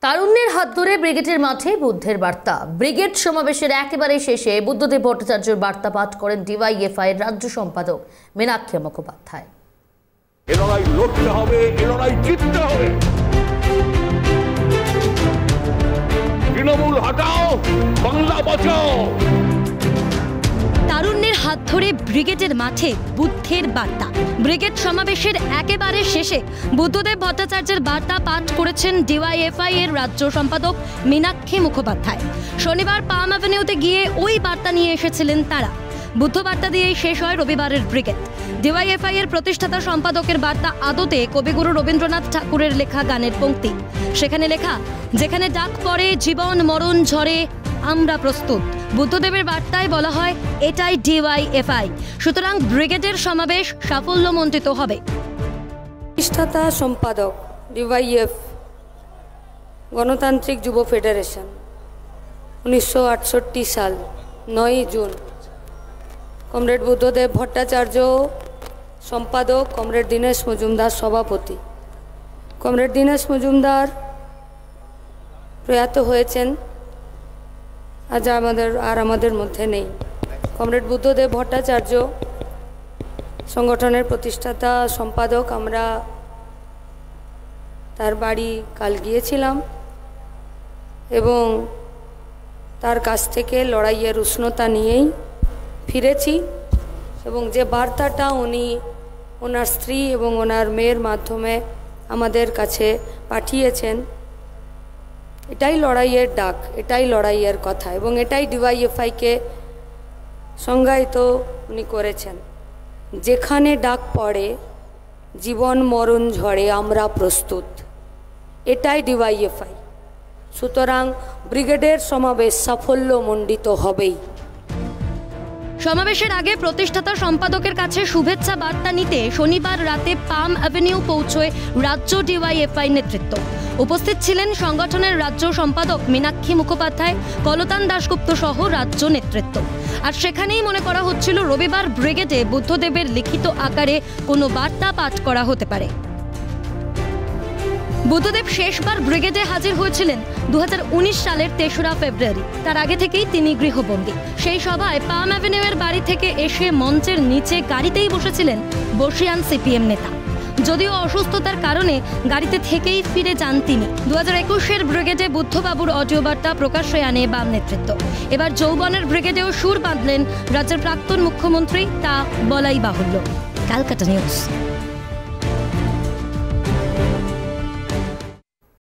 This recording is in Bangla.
তারুণ্যের হাত ধরে ব্রিগেডের মাঠে বুদ্ধের বার্তা। ব্রিগেড সমাবেশের একেবারে শেষে বুদ্ধদেব ভট্টাচার্যের বার্তা পাঠ করেন ডিওয়াইএফআই এর রাজ্য সম্পাদক মীনাক্ষী মুখোপাধ্যায়। এ লড়াই লড়তে হবে, এ লড়াই জিততে হবে। তৃণমূল হটাও, বাংলা বাঁচাও। তারুণ্যের হাত ধরে ব্রিগেডের মাঠে বুদ্ধের বার্তা। ব্রিগেড সমাবেশের একেবারে শেষে বুদ্ধদেব ভট্টাচার্যের বার্তা পাঠ করেছেন ডিওয়াইএফআই এর রাজ্য সম্পাদক মীনাক্ষী মুখোপাধ্যায়। শনিবার পাম অ্যাভিনিউতে গিয়ে ওই বার্তা নিয়ে এসেছিলেন তারা। বুদ্ধ বার্তা দিয়েই শেষ হয় রবিবারের ব্রিগেড। ডিওয়াইএফআই এর প্রতিষ্ঠাতা সম্পাদকের বার্তা আদতে কবিগুরু রবীন্দ্রনাথ ঠাকুরের লেখা গানের পংক্তি। সেখানে লেখা, যেখানে ডাক পড়ে জীবন মরণ ঝরে আমরা প্রস্তুত। বুদ্ধদেবের বার্তায় বলা হয় এটাই ডিওয়াইএফআই। সুতরাং ব্রিগেডের সমাবেশ সাফল্যমণ্ডিত হবে। প্রতিষ্ঠাতা সম্পাদক ডিওয়াইএফ গণতান্ত্রিক যুব ফেডারেশন 1968 সাল 9 জুন। কমরেড বুদ্ধদেব ভট্টাচার্য সম্পাদক, কমরেড দীনেশ মজুমদার সভাপতি। কমরেড দীনেশ মজুমদার প্রয়াত হয়েছেন, আজ আমাদের মধ্যে নেই। কমরেড বুদ্ধদেব ভট্টাচার্য সংগঠনের প্রতিষ্ঠাতা সম্পাদক। আমরা তার বাড়ি কাল গিয়েছিলাম এবং তার কাছ থেকে লড়াইয়ের উষ্ণতা নিয়েই ফিরেছি এবং যে বার্তাটা উনি ওনার স্ত্রী এবং ওনার মেয়ের মাধ্যমে আমাদের কাছে পাঠিয়েছেন, এটাই লড়াইয়ের ডাক, এটাই লড়াইয়ের কথা এবং এটাই ডিওয়াইএফআইকে সংজ্ঞায়িত উনি করেছেন। যেখানে ডাক পড়ে জীবন মরণ ঝড়ে আমরা প্রস্তুত, এটাই ডিওয়াইএফআই। সুতরাং ব্রিগেডের সমাবেশ সাফল্যমণ্ডিত হবেই। সমাবেশের আগে প্রতিষ্ঠাতা সম্পাদকের কাছে শুভেচ্ছা বার্তা নিতে শনিবার রাতে পাম অ্যাভিনিউ পৌঁছয় রাজ্য ডিওয়াইএফআই নেতৃত্ব। উপস্থিত ছিলেন সংগঠনের রাজ্য সম্পাদক মীনাক্ষী মুখোপাধ্যায়, কলতান দাশগুপ্ত সহ রাজ্য নেতৃত্ব। আর সেখানেই মনে করা হচ্ছিল রবিবার ব্রিগেডে বুদ্ধদেবের লিখিত আকারে কোনো বার্তা পাঠ করা হতে পারে। বুদ্ধদেব শেষবার ব্রিগেডে হাজির হয়েছিলেন 2019 সালের 3রা ফেব্রুয়ারি। তার আগে থেকেই তিনি গৃহবন্দী। সেই সভায় পাম অ্যাভিনিউয়ের বাড়ি থেকে এসে মঞ্চের নিচে গাড়িতেই বসেছিলেন বর্ষিয়ান সিপিএম নেতা। যদিও অসুস্থতার কারণে গাড়িতে থেকেই ফিরে যান তিনি। 2021-এর ব্রিগেডে বুদ্ধবাবুর অডিও বার্তা প্রকাশ্যে আনে বাম নেতৃত্ব। এবার যৌবনের ব্রিগেডেও সুর বাঁধলেন রাজ্যের প্রাক্তন মুখ্যমন্ত্রী, তা বলাই বাহুল্য। ক্যালকাটা নিউজ।